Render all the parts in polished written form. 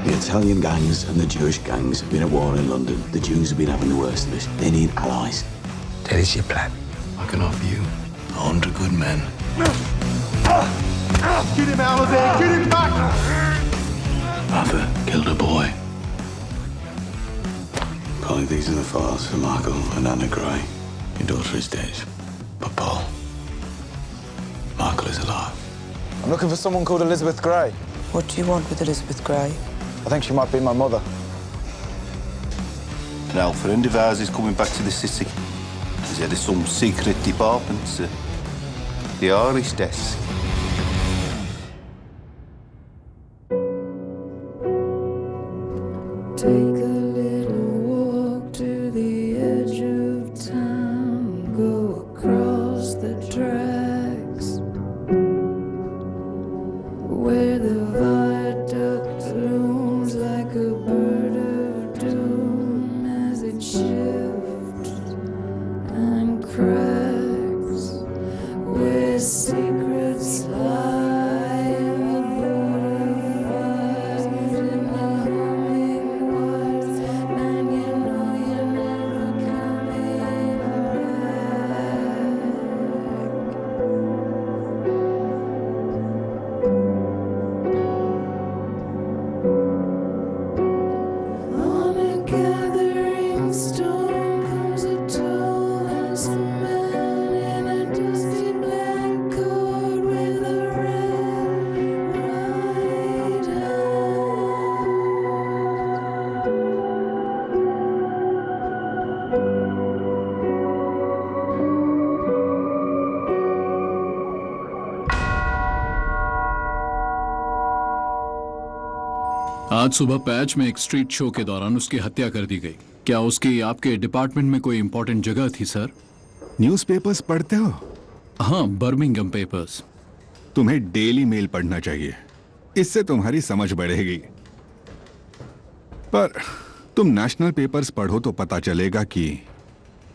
The Italian gangs and the Jewish gangs have been at war in London. The Jews have been having the worst of it. They need allies. That is your plan. I can offer you 100 good men. Get him out of there! Get him back! Arthur killed a boy. Polly, these are the files for Michael and Anna Gray. Your daughter is dead, but Paul, Michael is alive. I'm looking for someone called Elizabeth Gray. What do you want with Elizabeth Gray? I think she might be my mother. Now, friend of ours is coming back to the city. He's head of some secret department, the Irish desk. Take a little walk to the edge of town, go across the tracks where the viaduct looms like a bird of doom as it shifts and cracks, where secrets lie in the butterflies in the hummingbirds, and you know you're never coming back. On a gathering storm comes a tall handsome man in a dusty black coat with a red right आज सुबह patch में एक street show के दौरान उसकी हत्या कर दी गई। क्या उसकी आपके डिपार्टमेंट में कोई इंपॉर्टेंट जगह थी सर? न्यूज़पेपर्स पढ़ते हो? हाँ, बर्मिंघम पेपर्स। तुम्हें डेली मेल पढ़ना चाहिए, इससे तुम्हारी समझ बढ़ेगी। पर तुम नेशनल पेपर्स पढ़ो तो पता चलेगा कि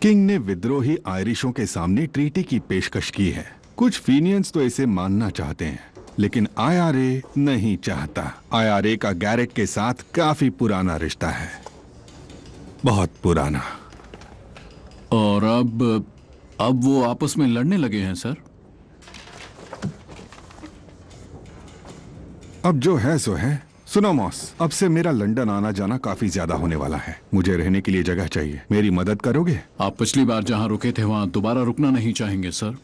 किंग ने विद्रोही आयरिशों के सामने ट्रीटी की पेशकश की है। कुछ फीनियंस तो इसे मानना चाहते हैं, लेकिन आईआरए नहीं चाहता। आईआरए का गैरेट के साथ काफी पुराना रिश्ता है, बहुत पुराना। और अब वो आपस में लड़ने लगे हैं सर? अब जो है सो है। सुनो मॉस, अब से मेरा लंदन आना जाना काफी ज्यादा होने वाला है। मुझे रहने के लिए जगह चाहिए, मेरी मदद करोगे? आप पिछली बार जहां रुके थे वहां दोबारा रुकना नहीं चाहेंगे सर?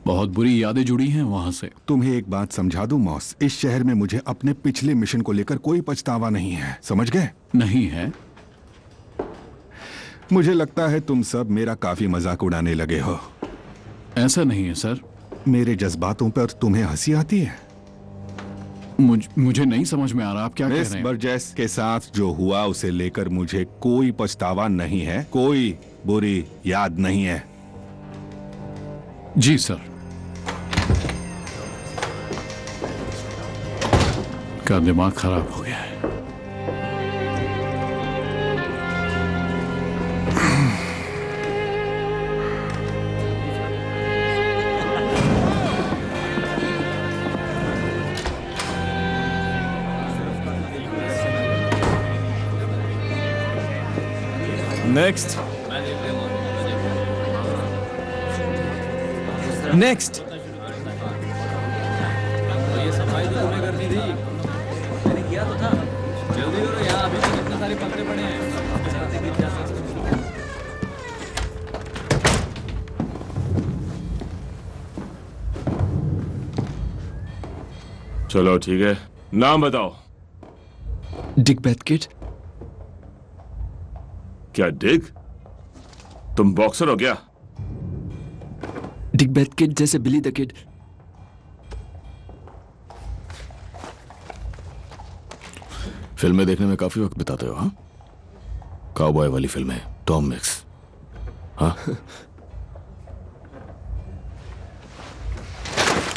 बहुत बुरी यादें जुड़ी हैं वहां से। तुम्हें एक बात समझा दूं मॉस, इस शहर में मुझे अपने पिछले मिशन को लेकर कोई पछतावा नहीं है, समझ गए? नहीं है? मुझे लगता है तुम सब मेरा काफी मजाक उड़ाने लगे हो। ऐसा नहीं है सर। मेरे जज्बातों पर तुम्हें हंसी आती है? मुझे नहीं समझ में आ रहा आप क्या कह रहे हैं। बर्जेस के साथ जो हुआ उसे लेकर मुझे कोई पछतावा नहीं है, कोई बुरी याद नहीं है। जी सर। का दिमाग खराब हो गया है। Next. Next. ये सफाई तो तुम्हें करनी थी। मैंने किया तो था। जल्दी करो यार, अभी तो कितने सारे पकड़े पड़े हैं। चलो ठीक है, नाम बताओ। डिक बेथकिट। क्या डिक? तुम बॉक्सर हो क्या? डिक बेथकिट जैसे बिली द किड। फिल्में देखने में काफी वक्त बिताते हो? हाँ, काउबॉय वाली फिल्में, टॉम मिक्स। हाँ,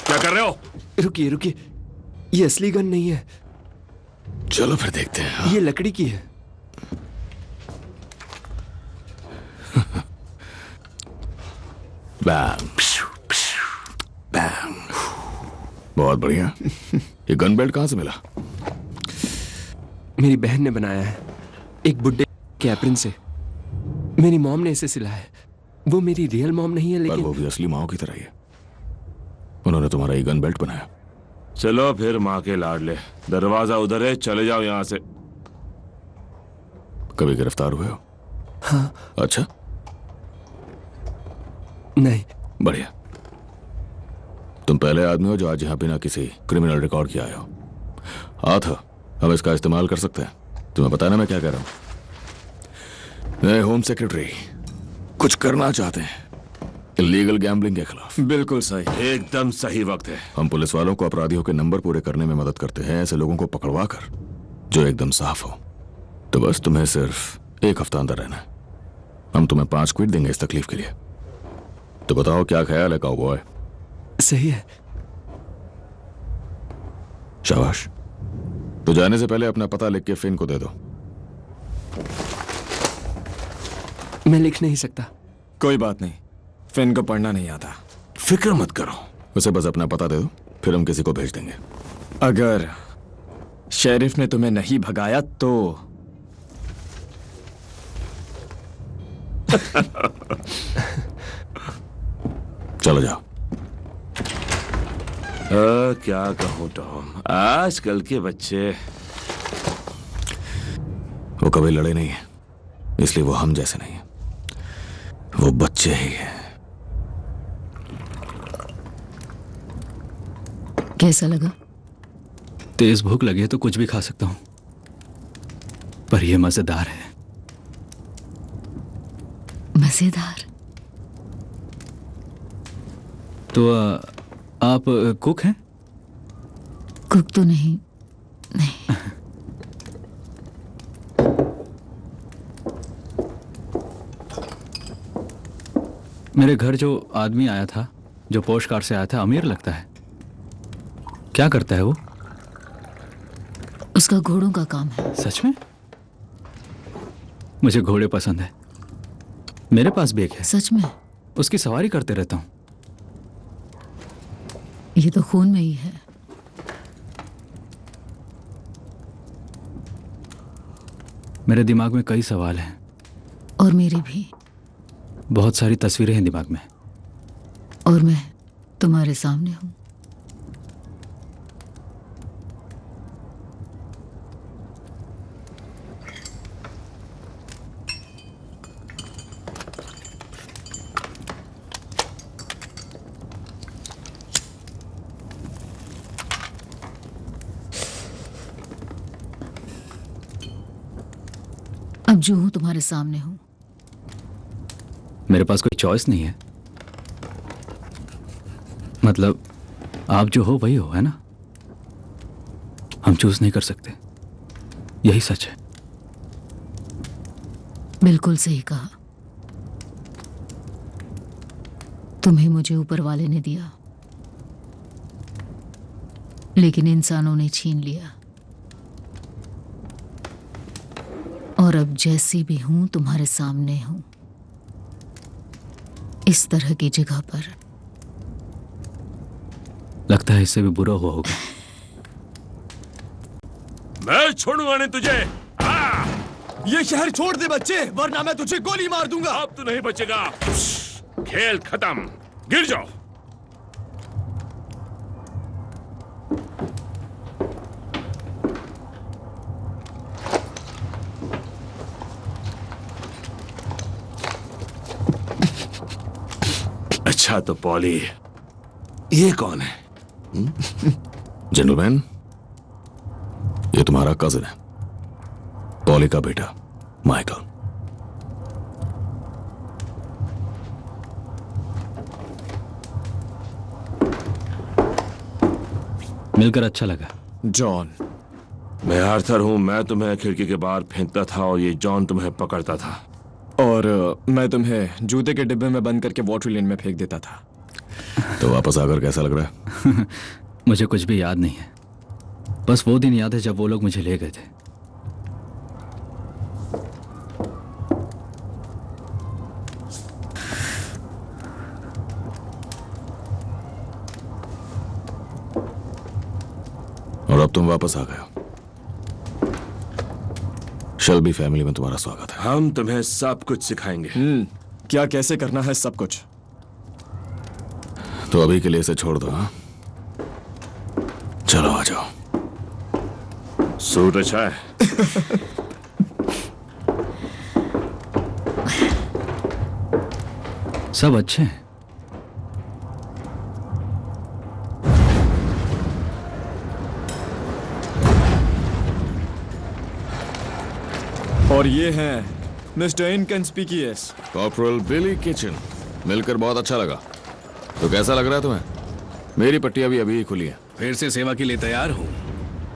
क्या कर रहे हो? रुकिए रुकिए, ये असली गन नहीं है। चलो फिर देखते हैं। हाँ? ये लकड़ी की है। बैम, बैम। बहुत बढ़िया। ये गन बेल्ट कहां से मिला? मेरी बहन ने बनाया है, एक बुड्ढे के एप्रन से। मेरी मॉम ने इसे सिलाया है। वो मेरी रियल मॉम नहीं है, पर लेकिन वो भी असली माओ की तरह ही है। उन्होंने तुम्हारा ये गन बेल्ट बनाया। चलो फिर माँ के लाडले, दरवाजा उधर है, चले जाओ यहाँ से। कभी गिरफ्तार हुए हो? हाँ। अच्छा, नहीं। बढ़िया। तुम पहले आदमी हो जो आज यहाँ बिना किसी क्रिमिनल रिकॉर्ड के आए हो। हाथ हो, हम इसका इस्तेमाल कर सकते हैं। तुम्हें पता है ना मैं क्या कह रहा हूँ? मैं होम सेक्रेटरी कुछ करना चाहते हैं इलीगल गैम्बलिंग के खिलाफ। बिल्कुल सही, एकदम सही वक्त है। हम पुलिस वालों को अपराधियों के नंबर पूरे करने में मदद करते हैं, ऐसे लोगों को पकड़वा कर जो एकदम साफ हो। तो बस तुम्हें सिर्फ 1 हफ्ता अंदर रहना है। हम तुम्हें 5 क्विट देंगे इस तकलीफ के लिए। तो बताओ क्या ख्याल है काउबॉय? सही है। शाबाश। तो जाने से पहले अपना पता लिख के फिन को दे दो। मैं लिख नहीं सकता। कोई बात नहीं, फिन को पढ़ना नहीं आता। फिक्र मत करो, उसे बस अपना पता दे दो, फिर हम किसी को भेज देंगे। अगर शेरिफ ने तुम्हें नहीं भगाया तो चलो जाओ। क्या कहूँ टॉम, आजकल के बच्चे वो कभी लड़े नहीं है, इसलिए वो हम जैसे नहीं है, वो बच्चे ही हैं। कैसा लगा? तेज भूख लगी है तो कुछ भी खा सकता हूं, पर यह मजेदार है। मजेदार? तो आप कुक हैं? कुक तो नहीं। मेरे घर जो आदमी आया था, जो पोस्ट कार्ड से आया था, अमीर लगता है। क्या करता है वो? उसका घोड़ों का काम है। सच में? मुझे घोड़े पसंद है। मेरे पास भी एक है। सच में? उसकी सवारी करते रहता हूं। ये तो खून में ही है। मेरे दिमाग में कई सवाल हैं। और मेरे भी। बहुत सारी तस्वीरें हैं दिमाग में। और मैं तुम्हारे सामने हूं। अब जो हूं तुम्हारे सामने हूं। मेरे पास कोई चॉइस नहीं है। मतलब आप जो हो वही हो, है ना? हम चूज नहीं कर सकते। यही सच है। बिल्कुल सही कहा। तुम्हें मुझे ऊपर वाले ने दिया, लेकिन इंसानों ने छीन लिया। और अब जैसी भी हूं तुम्हारे सामने हूं, इस तरह की जगह पर। लगता है इससे भी बुरा हुआ होगा। मैं छोड़ूंगा नहीं तुझे। ये शहर छोड़ दे बच्चे, वरना मैं तुझे गोली मार दूंगा। अब तो नहीं बचेगा। खेल खत्म, गिर जाओ। अच्छा तो पॉली, ये कौन है? जेंटलमैन, ये तुम्हारा कजिन है, पॉली का बेटा माइकल। मिलकर अच्छा लगा। जॉन। मैं आर्थर हूं। मैं तुम्हें खिड़की के बाहर फेंकता था और ये जॉन तुम्हें पकड़ता था। और मैं तुम्हें जूते के डिब्बे में बंद करके वाटर लेन में फेंक देता था। तो वापस आकर कैसा लग रहा है? मुझे कुछ भी याद नहीं है। बस वो दिन याद है जब वो लोग मुझे ले गए थे। और अब तुम वापस आ गए हो। शेल्बी फैमिली में तुम्हारा स्वागत है। हम तुम्हें सब कुछ सिखाएंगे। क्या कैसे करना है सब कुछ। तो अभी के लिए इसे छोड़ दो। हाँ, चलो आ जाओ। सूट अच्छा है। सब अच्छे हैं। और ये हैं मिस्टर इनकंस्पिकियस। कॉर्पोरल बिली किचन। मिलकर बहुत अच्छा लगा। तो कैसा लग रहा है तुम्हें? मेरी पट्टी अभी अभी खुली है। फिर से सेवा के लिए तैयार हूँ।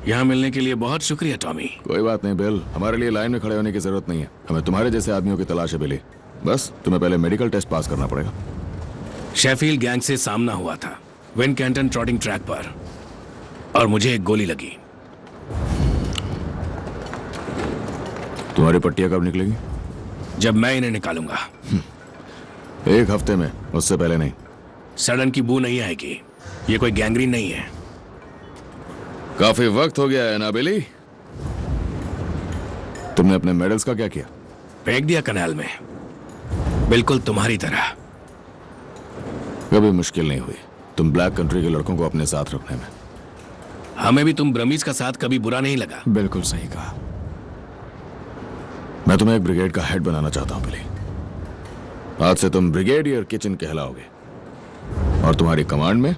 यहाँ मिलने के लिए बहुत शुक्रिया टॉमी। कोई बात नहीं बिल, हमारे लिए लाइन में खड़े होने की जरूरत नहीं है। हमें तुम्हारे जैसे आदमियों की तलाश है बिली। बस तुम्हें पहले मेडिकल टेस्ट पास करना पड़ेगा। शेफील्ड गैंग से सामना हुआ था विन कैंटन ट्रॉटिंग ट्रैक पर, और मुझे एक गोली लगी। तुम्हारी पट्टियां कब निकलेगी? जब मैं इन्हें निकालूंगा। एक हफ्ते में, उससे पहले नहीं। सड़न की बू नहीं आएगी। ये कोई गैंग्रीन नहीं है। काफी वक्त हो गया है ना बिली? तुमने अपने मेडल्स का क्या किया? फेंक दिया कनाल में, बिल्कुल तुम्हारी तरह। कभी मुश्किल नहीं हुई तुम ब्लैक कंट्री के लड़कों को अपने साथ रखने में। हमें भी तुम ब्रमीज का साथ कभी बुरा नहीं लगा। बिल्कुल सही कहा। मैं तुम्हें एक ब्रिगेड का हेड बनाना चाहता हूं बिली। आज से तुम ब्रिगेडियर किचन कहलाओगे और तुम्हारी कमांड में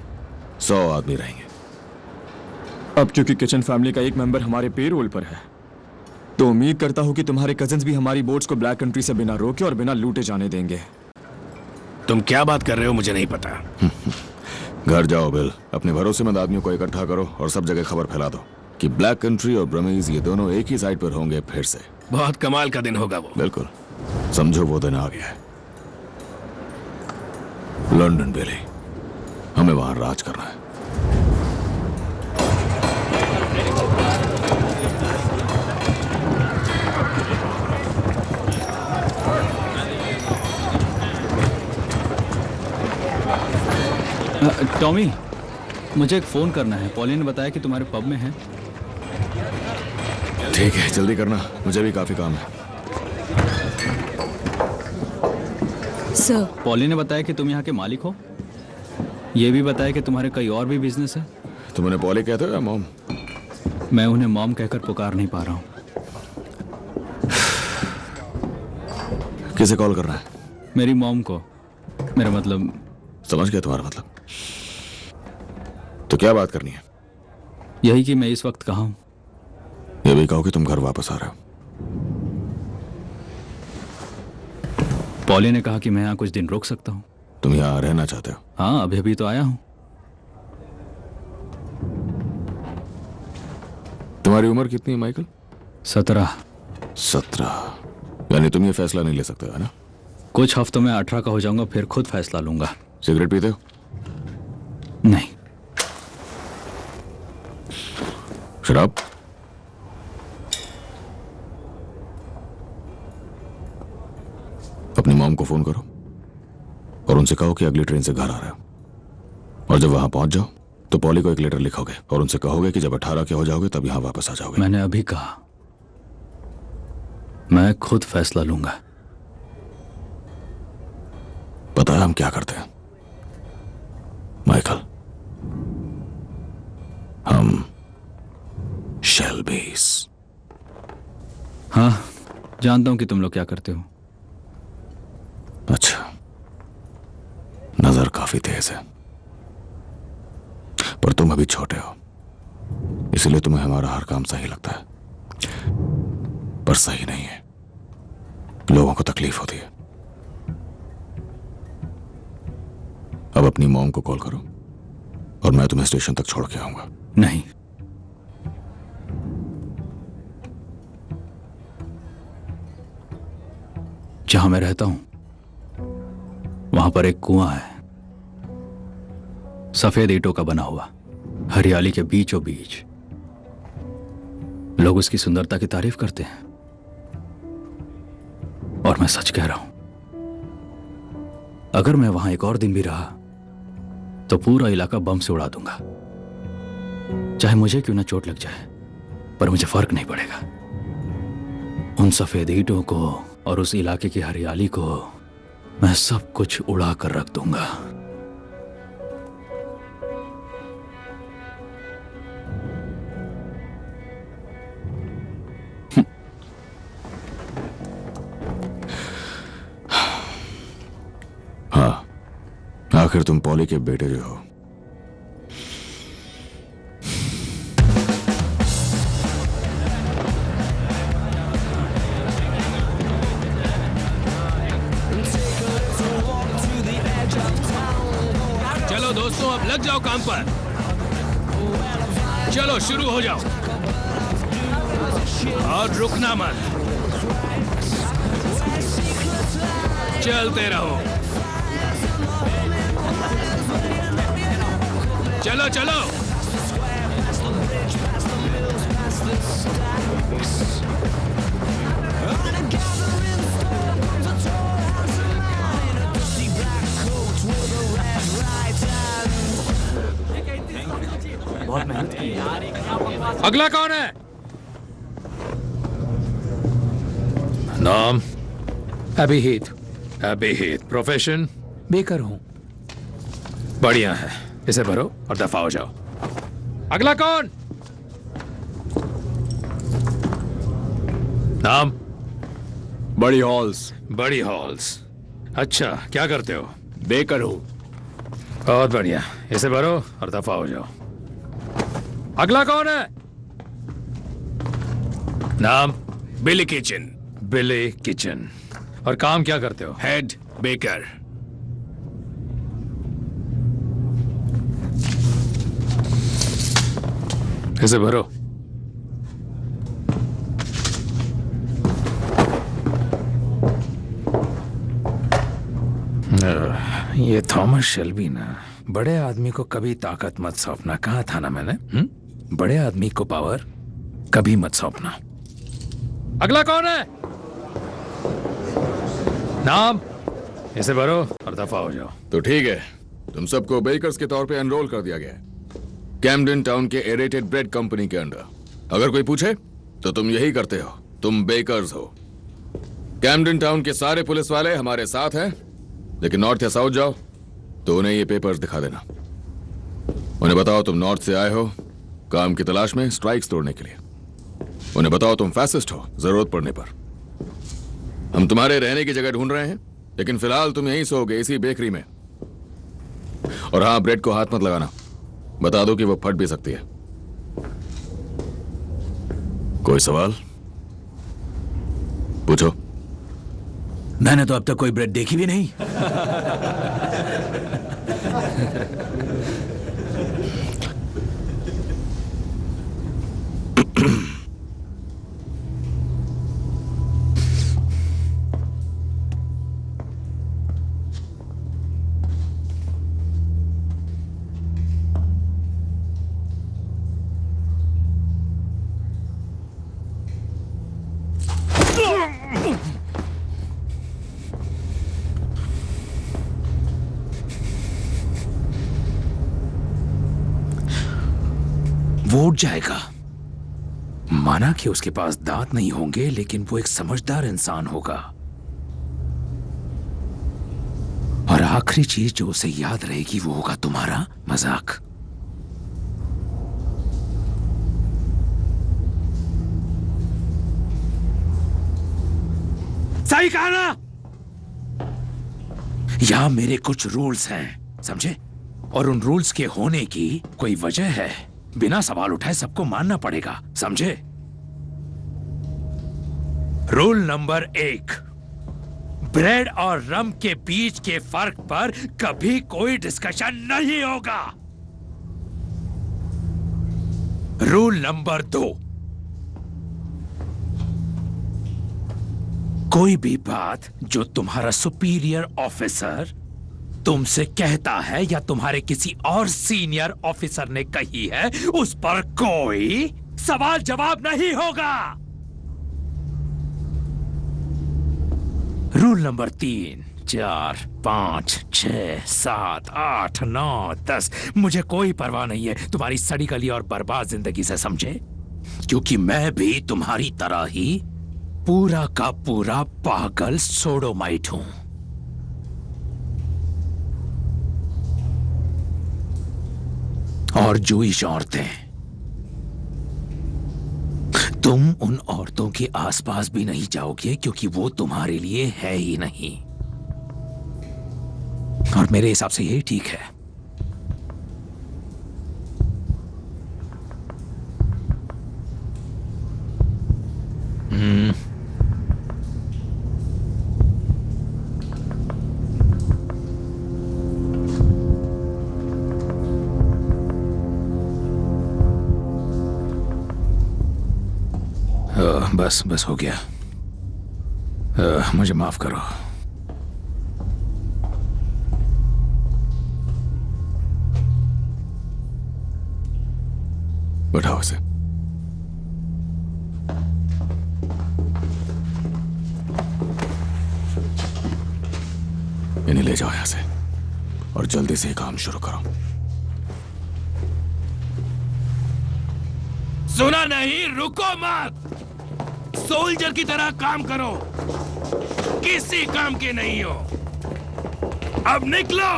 100 आदमी रहेंगे। अब क्योंकि किचन फैमिली का एक मेंबर हमारे पेरोल पर है, तो उम्मीद करता हूं कि तुम्हारे कजिन्स भी हमारी बोट्स को ब्लैक कंट्री से बिना रोके और बिना लूटे जाने देंगे। तुम क्या बात कर रहे हो मुझे नहीं पता। घर जाओ बिल, अपने भरोसेमंद आदमियों को इकट्ठा करो और सब जगह खबर फैला दो कि ब्लैक कंट्री और ब्रमीज ये दोनों एक ही साइड पर होंगे फिर से। बहुत कमाल का दिन होगा वो। बिल्कुल, समझो वो दिन आ गया है। लंदन बिली, हमें वहां राज करना है। टॉमी, मुझे एक फोन करना है। पॉली ने बताया कि तुम्हारे पब में है। ठीक है, जल्दी करना, मुझे भी काफी काम है। सर, पॉली ने बताया कि तुम यहाँ के मालिक हो। ये भी बताया कि तुम्हारे कई और भी बिजनेस है। तुम उन्हें पॉली कहते हो या मॉम? मैं उन्हें मॉम कहकर पुकार नहीं पा रहा हूँ। किसे कॉल करना है? मेरी मॉम को। मेरा मतलब। समझ गया तुम्हारा मतलब। तो क्या बात करनी है? यही कि मैं इस वक्त कहाँ हूँ। ये भी कहो कि तुम घर वापस आ रहे हो। पॉली ने कहा कि मैं यहाँ कुछ दिन रुक सकता हूँ। तुम यहाँ रहना चाहते हो? हाँ, अभी अभी तो आया हूँ। तुम्हारी उम्र कितनी है माइकल? 17। 17? यानी तुम ये फैसला नहीं ले सकते है ना? कुछ हफ्तों में 18 का हो जाऊंगा, फिर खुद फैसला लूंगा। सिगरेट पीते हो? नहीं। शराब? अपनी मॉम को फोन करो और उनसे कहो कि अगली ट्रेन से घर आ रहा है। और जब वहां पहुंच जाओ तो पॉली को एक लेटर लिखोगे और उनसे कहोगे कि जब 18 के हो जाओगे तब यहां वापस आ जाओगे। मैंने अभी कहा, मैं खुद फैसला लूंगा। पता है हम क्या करते हैं माइकल? हम शेल्बीज। हाँ, जानता हूं कि तुम लोग क्या करते हो। अच्छा, नजर काफी तेज है, पर तुम अभी छोटे हो, इसलिए तुम्हें हमारा हर काम सही लगता है, पर सही नहीं है। लोगों को तकलीफ होती है। अब अपनी मॉम को कॉल करो और मैं तुम्हें स्टेशन तक छोड़ के आऊंगा। नहीं, जहां मैं रहता हूं वहां पर एक कुआं है, सफेद ईंटों का बना हुआ, हरियाली के बीचों बीच। लोग उसकी सुंदरता की तारीफ करते हैं और मैं सच कह रहा हूं, अगर मैं वहां एक और दिन भी रहा तो पूरा इलाका बम से उड़ा दूंगा। चाहे मुझे क्यों ना चोट लग जाए, पर मुझे फर्क नहीं पड़ेगा। उन सफेद ईंटों को और उस इलाके की हरियाली को मैं सब कुछ उड़ा कर रख दूंगा। हाँ, आखिर तुम पॉली के बेटे जो हो। चलो दोस्तों, अब लग जाओ काम पर। चलो शुरू हो जाओ और रुकना मत, चलते रहो। चलो चलो। बहुत मेहनत की है। अगला कौन है? नाम? अभिहित। अभिहित। प्रोफेशन? बेकर हूं। बढ़िया है, इसे भरो और दफा हो जाओ। अगला कौन? नाम? बड़ी हॉल्स। बड़ी हॉल्स। अच्छा, क्या करते हो? बेकर हूं। बहुत बढ़िया, इसे भरो और दफा हो जाओ। अगला कौन है? नाम? बिली किचन। बिली किचन। और काम क्या करते हो? Head baker. इसे भरो। ये थॉमस शेल्बी ना, बड़े आदमी को कभी ताकत मत सौंपना। कहा था ना मैंने, बड़े आदमी को पावर कभी मत सौंपना। अगला कौन है? नाम? इसे भरो और दफा हो जाओ। तो ठीक है, तुम सबको बेकर्स के तौर पे एनरोल कर दिया गया है कैम्पडन टाउन के एरेटेड ब्रेड कंपनी के अंडर। अगर कोई पूछे तो तुम यही करते हो, तुम बेकर्स हो। कैम्पडन टाउन के सारे पुलिस वाले हमारे साथ हैं, लेकिन नॉर्थ या साउथ जाओ तो उन्हें ये पेपर्स दिखा देना। उन्हें बताओ तुम नॉर्थ से आए हो काम की तलाश में, स्ट्राइक्स तोड़ने के लिए। उन्हें बताओ तुम फैसिस्ट हो, जरूरत पड़ने पर। हम तुम्हारे रहने की जगह ढूंढ रहे हैं, लेकिन फिलहाल तुम यहीं सोओगे, इसी बेकरी में। और हाँ, ब्रेड को हाथ मत लगाना, बता दो कि वो फट भी सकती है। कोई सवाल पूछो। मैंने तो अब तक कोई ब्रेड देखी भी नहीं। वो उठ जाएगा। माना कि उसके पास दांत नहीं होंगे, लेकिन वो एक समझदार इंसान होगा। और आखिरी चीज जो उसे याद रहेगी वो होगा तुम्हारा मजाक। सही कहा ना? यहां मेरे कुछ रूल्स हैं, समझे? और उन रूल्स के होने की कोई वजह है। बिना सवाल उठाए सबको मानना पड़ेगा, समझे? रूल नंबर 1, ब्रेड और रम के बीच के फर्क पर कभी कोई डिस्कशन नहीं होगा। रूल नंबर 2, कोई भी बात जो तुम्हारा सुपीरियर ऑफिसर तुमसे कहता है या तुम्हारे किसी और सीनियर ऑफिसर ने कही है, उस पर कोई सवाल जवाब नहीं होगा। रूल नंबर 3, 4, 5, 6, 7, 8, 9, 10, मुझे कोई परवाह नहीं है तुम्हारी सड़ी गली और बर्बाद जिंदगी से, समझे? क्योंकि मैं भी तुम्हारी तरह ही पूरा का पूरा पागल सोडोमाइट हूं। और जूइश औरतें, तुम उन औरतों के आसपास भी नहीं जाओगे क्योंकि वो तुम्हारे लिए है ही नहीं। और मेरे हिसाब से यही ठीक है। बस बस हो गया। मुझे माफ करो। बैठाओ इसे। इन्हें ले जाओ यहां से और जल्दी से काम शुरू करो। सुना नहीं? रुको मत। सोल्जर की तरह काम करो। किसी काम के नहीं हो। अब निकलो।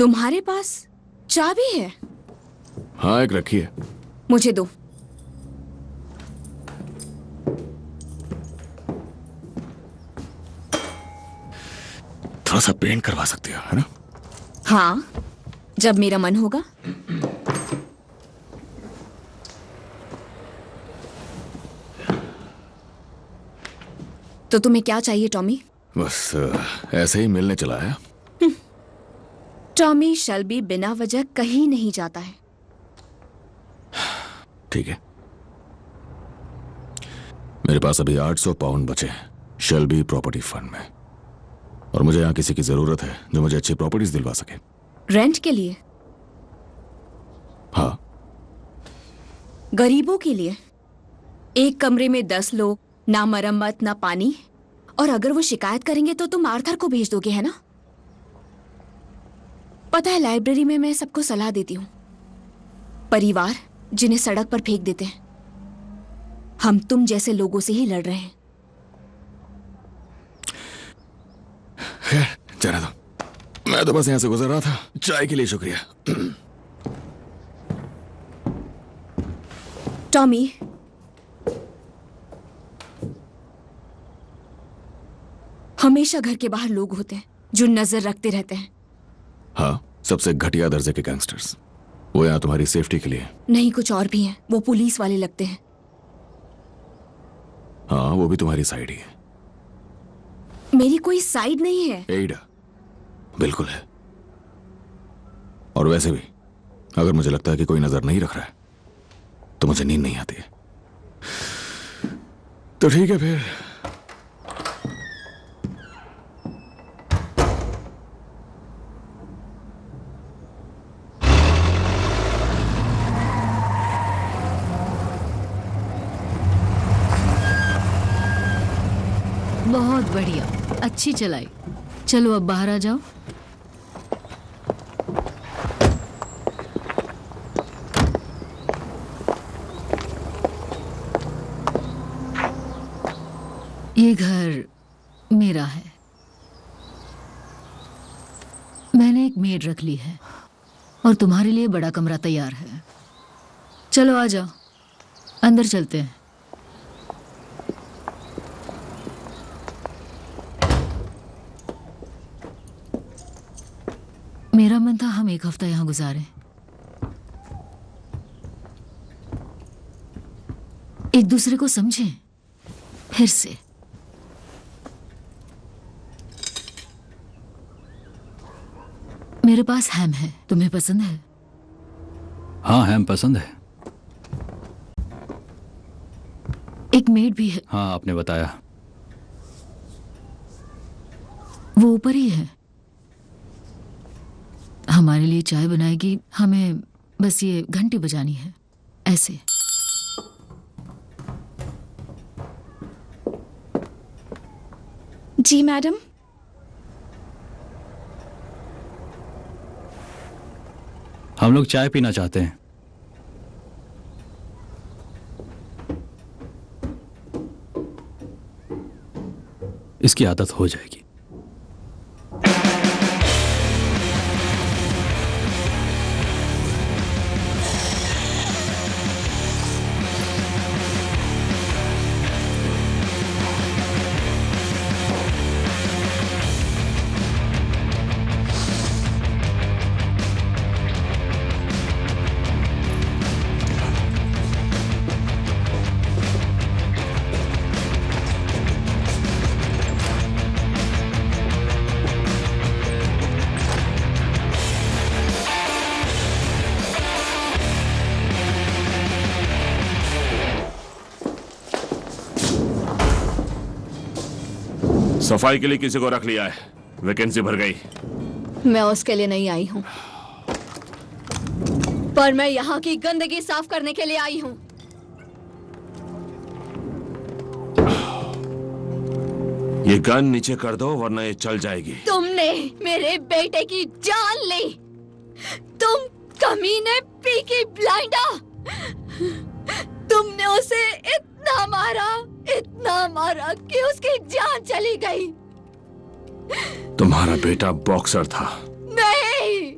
तुम्हारे पास चाबी है? हाँ, एक रखी है। मुझे दो। थोड़ा सा पेंट करवा सकती हो, है ना? हाँ, जब मेरा मन होगा। तो तुम्हें क्या चाहिए टॉमी? बस ऐसे ही मिलने चला आया। टॉमी शेल्बी बिना वजह कहीं नहीं जाता है। ठीक है। मेरे पास अभी 800 पाउंड बचे हैं शेल्बी प्रॉपर्टी फंड में, और मुझे यहाँ किसी की जरूरत है जो मुझे अच्छी प्रॉपर्टीज दिलवा सके। रेंट के लिए? हाँ। गरीबों के लिए? एक कमरे में 10 लोग, ना मरम्मत ना पानी, और अगर वो शिकायत करेंगे तो तुम आर्थर को भेज दोगे, है ना? पता है, लाइब्रेरी में मैं सबको सलाह देती हूँ। परिवार जिन्हें सड़क पर फेंक देते हैं। हम तुम जैसे लोगों से ही लड़ रहे हैं। जाने दो, मैं तो बस यहाँ से गुजर रहा था। चाय के लिए शुक्रिया। टॉमी, हमेशा घर के बाहर लोग होते हैं जो नजर रखते रहते हैं। हाँ, सबसे घटिया दर्जे के गैंगस्टर्स। वो यहाँ तुम्हारी सेफ्टी के लिए। नहीं, कुछ और भी हैं। वो पुलिस वाले लगते हैं। हाँ, वो भी तुम्हारी साइड ही है। मेरी कोई साइड नहीं है। एडा बिल्कुल है। और वैसे भी अगर मुझे लगता है कि कोई नजर नहीं रख रहा है तो मुझे नींद नहीं आती है। तो ठीक है फिर। बहुत बढ़िया, अच्छी चलाई। चलो अब बाहर आ जाओ। ये घर मेरा है। मैंने एक मेड रख ली है और तुम्हारे लिए बड़ा कमरा तैयार है। चलो आ जाओ, अंदर चलते हैं। मेरा मन था हम एक हफ्ता यहाँ गुजारें, एक दूसरे को समझें फिर से। मेरे पास हैम है, तुम्हें पसंद है? हाँ, हैम पसंद है। एक मेड भी है। हाँ, आपने बताया। वो ऊपर ही है, हमारे लिए चाय बनाएगी। हमें बस ये घंटी बजानी है, ऐसे। जी मैडम। हम लोग चाय पीना चाहते हैं। इसकी आदत हो जाएगी। सफाई के लिए किसी को रख लिया है, वैकेंसी भर गई। मैं उसके लिए नहीं आई हूँ, पर मैं यहाँ की गंदगी साफ करने के लिए आई हूँ। ये गन नीचे कर दो वरना ये चल जाएगी। तुमने मेरे बेटे की जान ली, तुम कमीने पीकी ब्लाइंडा। तुमने उसे इतना मारा कि उसकी जान चली गई। तुम्हारा बेटा बॉक्सर था। नहीं,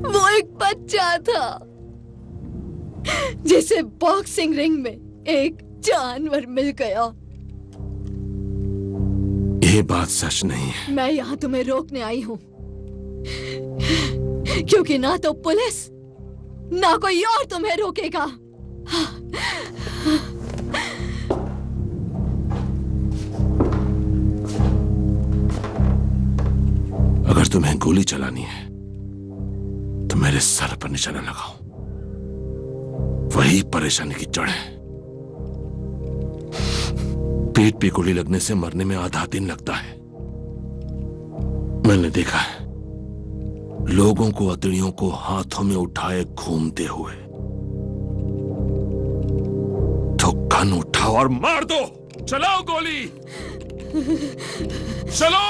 वो एक बच्चा था जिसे बॉक्सिंग रिंग में एक जानवर मिल गया। ये बात सच नहीं है। मैं यहाँ तुम्हें रोकने आई हूँ, क्योंकि ना तो पुलिस ना कोई और तुम्हें रोकेगा। अगर तुम्हें गोली चलानी है तो मेरे सर पर निशाना लगाओ, वही परेशानी की जड़ है। पेट पे गोली लगने से मरने में आधा दिन लगता है। मैंने देखा है लोगों को अतड़ियों को हाथों में उठाए घूमते हुए। तो गन उठाओ और मार दो। चलाओ गोली, चलो।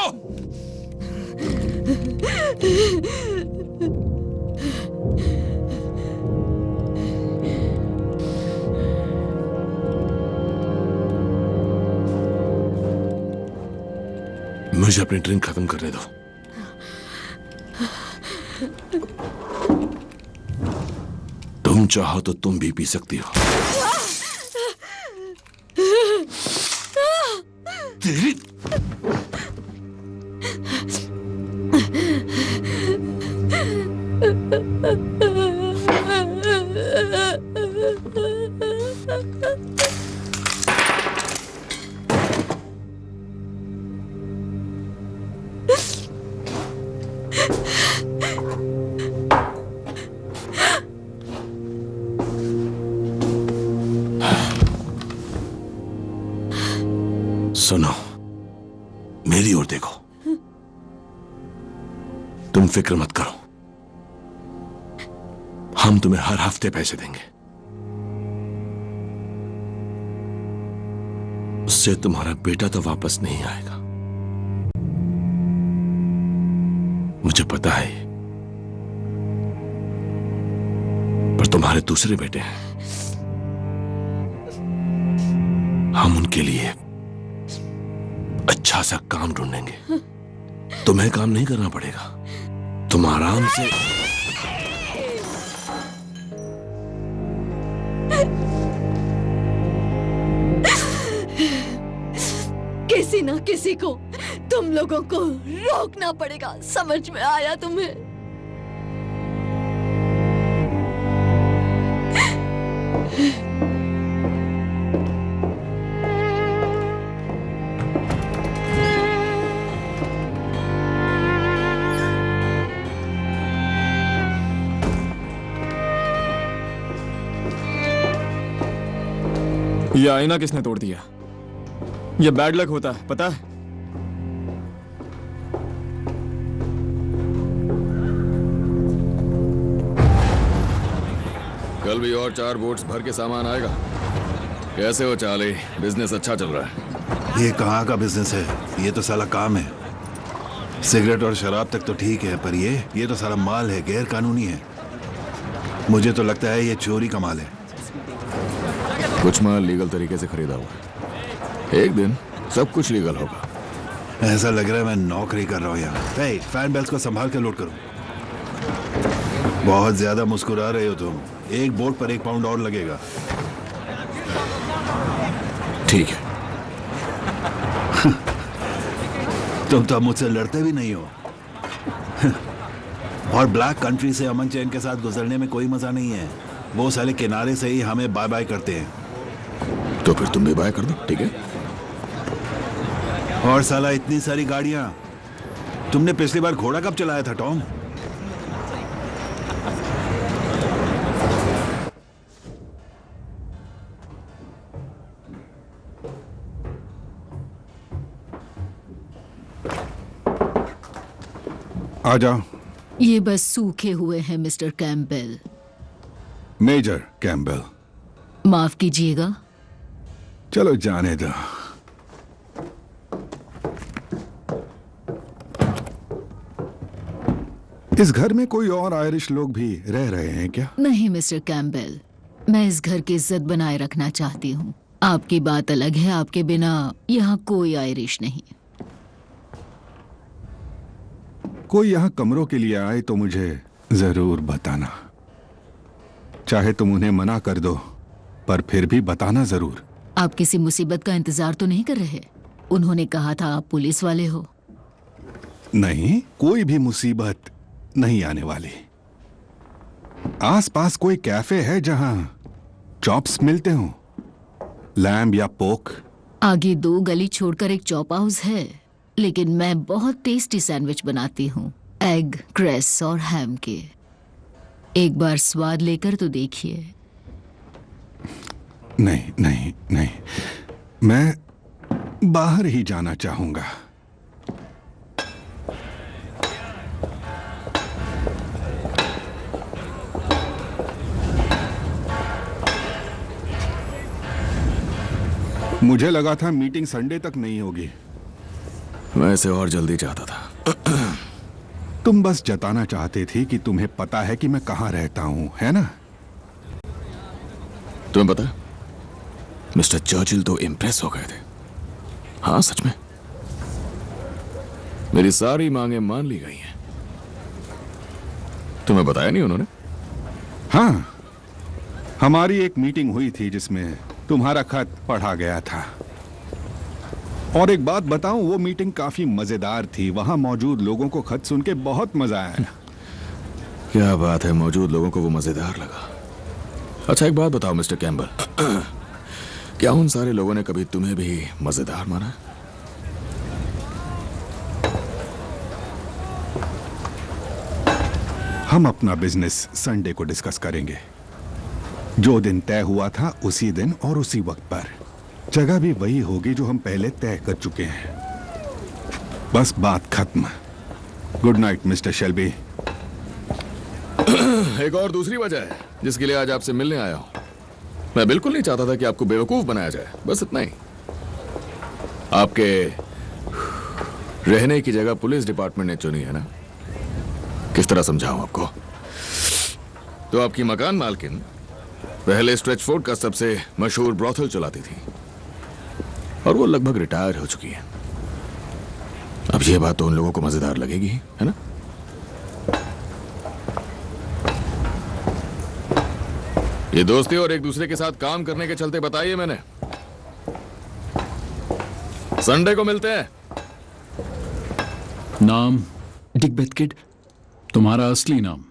मुझे अपनी ड्रिंक खत्म करने दो। तुम चाहो तो तुम भी पी सकती हो। तेरी सुनो, मेरी ओर देखो। तुम फिक्र मत करो, हम तुम्हें हर हफ्ते पैसे देंगे। उससे तुम्हारा बेटा तो वापस नहीं आएगा, मुझे पता है। पर तुम्हारे दूसरे बेटे हैं, हम उनके लिए अच्छा सा काम ढूंढेंगे। तुम्हें काम नहीं करना पड़ेगा, तुम आराम से। किसी ना किसी को तुम लोगों को रोकना पड़ेगा, समझ में आया तुम्हें? ये आईना किसने तोड़ दिया? ये बैड लक होता है, पता है? कल भी और 4 बोट्स भर के सामान आएगा। कैसे हो चार्ली? बिजनेस अच्छा चल रहा है? ये कहाँ का बिजनेस है? ये तो साला काम है। सिगरेट और शराब तक तो ठीक है, पर ये तो सारा माल है, गैर कानूनी है। मुझे तो लगता है ये चोरी का माल है। कुछ माल लीगल तरीके से खरीदा हुआ है। एक दिन सब कुछ लीगल होगा। ऐसा लग रहा है मैं नौकरी कर रहा हूँ यहाँ। हे, फैन बेल्स को संभाल के लोड करो। बहुत ज्यादा मुस्कुरा रहे हो तुम। एक बोट पर 1 पाउंड और लगेगा। ठीक है। तुम तो मुझसे लड़ते भी नहीं हो। और ब्लैक कंट्री से अमन चैन के साथ गुजरने में कोई मजा नहीं है। वो साले किनारे से ही हमें बाय बाय करते हैं। तो फिर तुम भी बाय कर दो, ठीक है? और साला इतनी सारी गाड़ियां। तुमने पिछली बार घोड़ा कब चलाया था, टॉम? आ जाओ। ये बस सूखे हुए हैं मिस्टर कैम्पबेल। Major Campbell. माफ कीजिएगा। चलो जाने दो। इस घर में कोई और आयरिश लोग भी रह रहे हैं क्या? नहीं मिस्टर कैम्पबेल, मैं इस घर की इज्जत बनाए रखना चाहती हूँ। आपकी बात अलग है, आपके बिना यहाँ कोई आयरिश नहीं। कोई यहाँ कमरों के लिए आए तो मुझे जरूर बताना। चाहे तुम उन्हें मना कर दो, पर फिर भी बताना जरूर। आप किसी मुसीबत का इंतजार तो नहीं कर रहे? उन्होंने कहा था आप पुलिस वाले हो। नहीं, कोई भी मुसीबत नहीं आने वाली। आसपास कोई कैफे है जहां चॉप्स मिलते हो? लैम्ब या पोक? आगे 2 गली छोड़कर एक चॉप हाउस है, लेकिन मैं बहुत टेस्टी सैंडविच बनाती हूँ, एग, क्रेस और हैम के। एक बार स्वाद लेकर तो देखिए। नहीं नहीं नहीं, मैं बाहर ही जाना चाहूंगा। मुझे लगा था मीटिंग संडे तक नहीं होगी। मैं इसे और जल्दी चाहता था। तुम बस जताना चाहते थे कि तुम्हें पता है कि मैं कहां रहता हूं, है ना? तुम्हें पता है, मिस्टर चर्चिल तो इम्प्रेस हो गए थे। हाँ, सच में। मेरी सारी मांगें मान ली गई हैं। तुम्हें बताया नहीं उन्होंने? हाँ, हमारी एक मीटिंग हुई थी जिसमें तुम्हारा खत पढ़ा गया था। और एक बात बताऊं, वो मीटिंग काफी मजेदार थी। वहां मौजूद लोगों को खत सुन के बहुत मजा आया। क्या बात है, मौजूद लोगों को वो मजेदार लगा। अच्छा, एक बात बताओ मिस्टर कैम्पबेल, क्या उन सारे लोगों ने कभी तुम्हें भी मजेदार माना? हम अपना बिजनेस संडे को डिस्कस करेंगे। जो दिन तय हुआ था उसी दिन और उसी वक्त पर। जगह भी वही होगी जो हम पहले तय कर चुके हैं। बस बात खत्म। Good night mister Shelby. एक और दूसरी वजह है जिसके लिए आज आपसे मिलने आया हूं। मैं बिल्कुल नहीं चाहता था कि आपको बेवकूफ बनाया जाए, बस इतना ही। आपके रहने की जगह पुलिस डिपार्टमेंट ने चुनी है ना? किस तरह समझाऊं आपको? तो आपकी मकान मालकिन पहले स्ट्रेचफोर्ड का सबसे मशहूर ब्रॉथल चलाती थी और वो लगभग रिटायर हो चुकी है। अब ये बात तो उन लोगों को मजेदार लगेगी, है ना? ये दोस्ती और एक दूसरे के साथ काम करने के चलते बताइए मैंने। संडे को मिलते हैं। नाम? डिक बेथकिड। तुम्हारा असली नाम?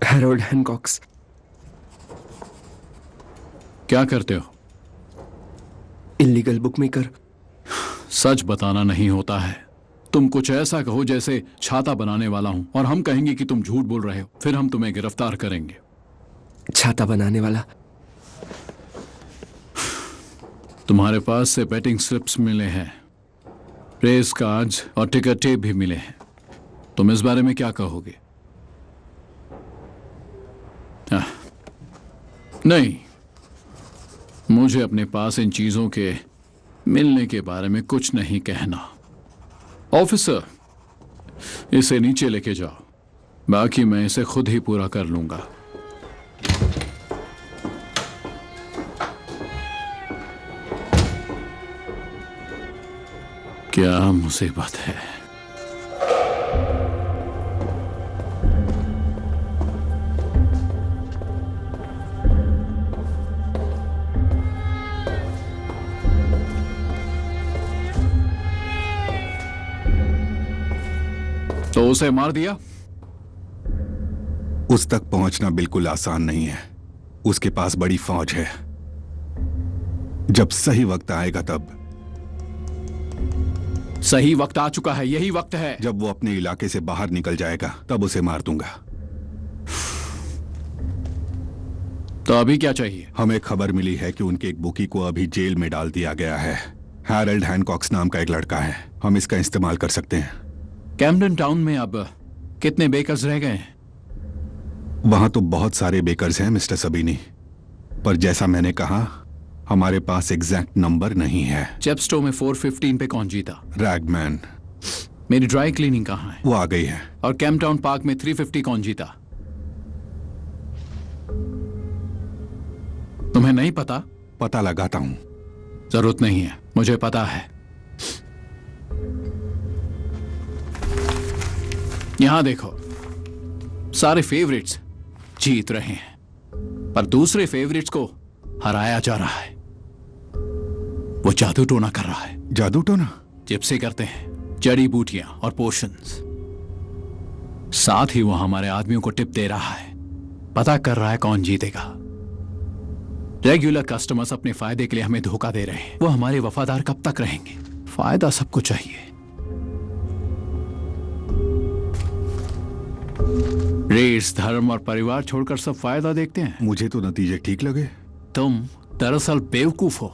हैरोल्ड हैनकॉक्स। क्या करते हो? इलीगल बुकमेकर। सच बताना नहीं होता है। तुम कुछ ऐसा कहो जैसे छाता बनाने वाला हूं और हम कहेंगे कि तुम झूठ बोल रहे हो, फिर हम तुम्हें गिरफ्तार करेंगे। छाता बनाने वाला? तुम्हारे पास से बैटिंग स्लिप्स मिले हैं, रेस कार्ड्स और टिकट टेप भी मिले हैं। तुम इस बारे में क्या कहोगे? नहीं, मुझे अपने पास इन चीजों के मिलने के बारे में कुछ नहीं कहना। ऑफिसर, इसे नीचे लेके जाओ, बाकी मैं इसे खुद ही पूरा कर लूंगा। क्या मुसीबत है। तो उसे मार दिया? उस तक पहुंचना बिल्कुल आसान नहीं है। उसके पास बड़ी फौज है। जब सही वक्त आएगा तब। सही वक्त आ चुका है, यही वक्त है। जब वो अपने इलाके से बाहर निकल जाएगा तब उसे मार दूंगा। तो अभी क्या चाहिए? हमें खबर मिली है कि उनके एक बुकी को अभी जेल में डाल दिया गया है। हैरोल्ड हैनकॉक्स नाम का एक लड़का है, हम इसका इस्तेमाल कर सकते हैं। कैम्पडन टाउन में अब कितने बेकर्स रह गए हैं? वहां तो बहुत सारे बेकर्स हैं मिस्टर सबीनी, पर जैसा मैंने कहा हमारे पास एग्जैक्ट नंबर नहीं है। चेपस्टो में 415 पे कौन जीता? रैगमैन। मेरी ड्राई क्लीनिंग कहाँ है? वो आ गई है। और कैम्पटाउन पार्क में 350 कौन जीता? तुम्हें नहीं पता? पता लगाता हूं। जरूरत नहीं है, मुझे पता है। यहां देखो, सारे फेवरेट्स जीत रहे हैं, पर दूसरे फेवरेट्स को हराया जा रहा है। वो जादू टोना कर रहा है। जादू टोना? जिप्सी करते हैं, जड़ी बूटियां और पोशंस। साथ ही वो हमारे आदमियों को टिप दे रहा है, पता कर रहा है कौन जीतेगा। रेगुलर कस्टमर्स अपने फायदे के लिए हमें धोखा दे रहे हैं। वो हमारे वफादार कब तक रहेंगे? फायदा सबको चाहिए। रेस, धर्म और परिवार छोड़कर सब फायदा देखते हैं। मुझे तो नतीजे ठीक लगे। तुम दरअसल बेवकूफ हो।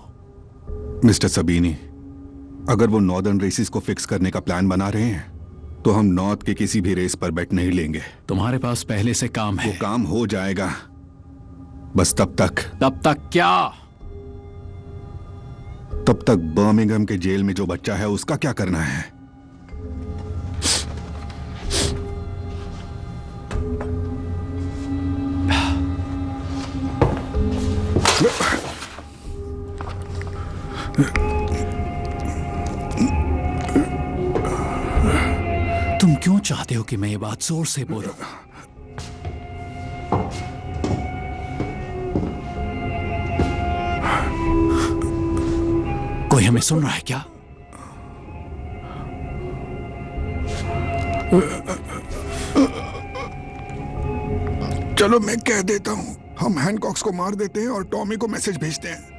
मिस्टर सबीनी, अगर वो नॉर्दर्न रेसेस को फिक्स करने का प्लान बना रहे हैं तो हम नॉर्थ के किसी भी रेस पर बेट नहीं लेंगे। तुम्हारे पास पहले से काम है। वो काम हो जाएगा, बस तब तक। तब तक क्या? तब तक बर्मिंघम के जेल में जो बच्चा है उसका क्या करना है? तुम क्यों चाहते हो कि मैं ये बात जोर से बोलूं? कोई हमें सुन रहा है क्या? चलो मैं कह देता हूं, हम हैनकॉक्स को मार देते हैं और टॉमी को मैसेज भेजते हैं।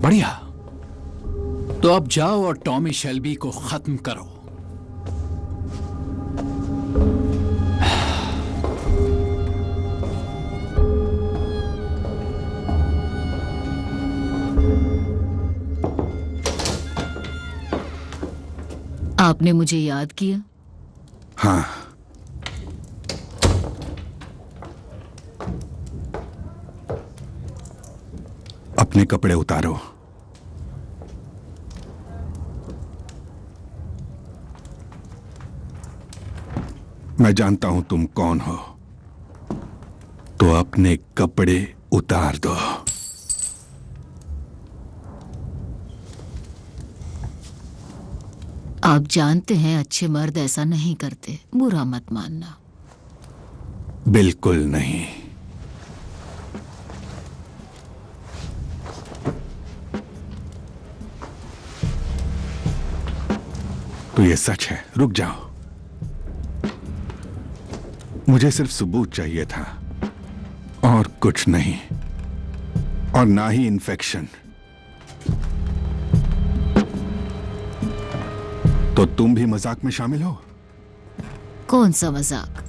बढ़िया, तो अब जाओ और टॉमी शेल्बी को खत्म करो। आपने मुझे याद किया? हाँ। अपने कपड़े उतारो। मैं जानता हूं तुम कौन हो, तो अपने कपड़े उतार दो। आप जानते हैं अच्छे मर्द ऐसा नहीं करते, बुरा मत मानना। बिल्कुल नहीं। तो ये सच है। रुक जाओ, मुझे सिर्फ सबूत चाहिए था और कुछ नहीं, और ना ही इन्फेक्शन। तो तुम भी मजाक में शामिल हो? कौन सा मजाक?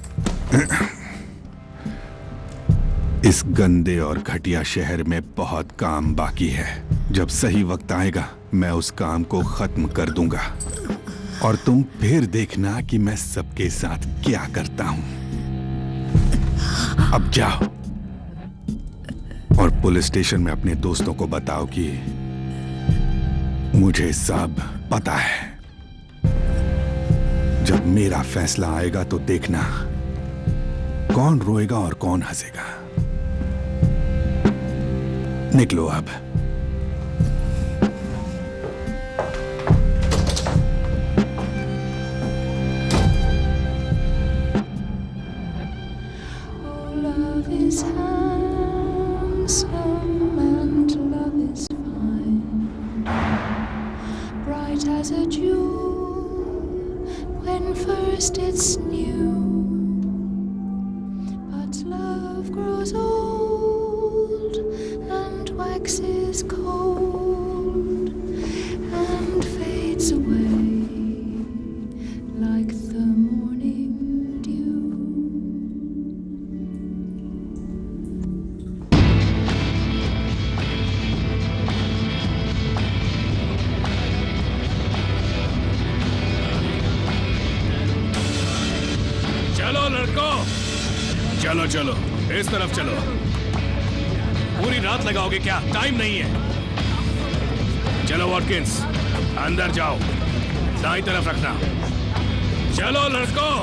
इस गंदे और घटिया शहर में बहुत काम बाकी है। जब सही वक्त आएगा मैं उस काम को खत्म कर दूंगा, और तुम फिर देखना कि मैं सबके साथ क्या करता हूं। अब जाओ और पुलिस स्टेशन में अपने दोस्तों को बताओ कि मुझे सब पता है। जब मेरा फैसला आएगा तो देखना कौन रोएगा और कौन हंसेगा। निकलो अब। Love is handsome and love is fine, bright as a jewel when first it's new. But love grows old and waxes cold and fades away like the morning dew. चलो लड़कों, चलो चलो इस तरफ चलो। पूरी रात लगाओगे क्या? टाइम नहीं है। चलो वॉटकिंस, अंदर जाओ, दाईं तरफ रखना। चलो लड़कों।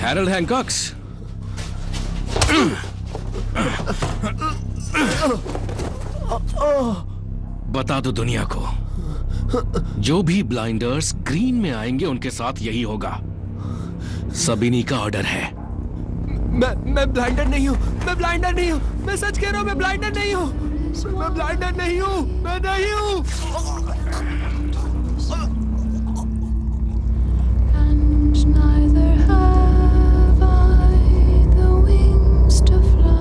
हैरल्ड हैंकॉक्स, बता दो दुनिया को, जो भी ब्लाइंडर्स ग्रीन में आएंगे उनके साथ यही होगा। सबीनी का ऑर्डर है। मैं ब्लाइंडर नहीं हूँ, मैं ब्लाइंडर नहीं हूँ, मैं सच कह रहा हूँ, मैं ब्लाइंडर नहीं हूँ, मैं ब्लाइंडर नहीं हूँ, मैं नहीं हूँ। And neither have I the wings to fly.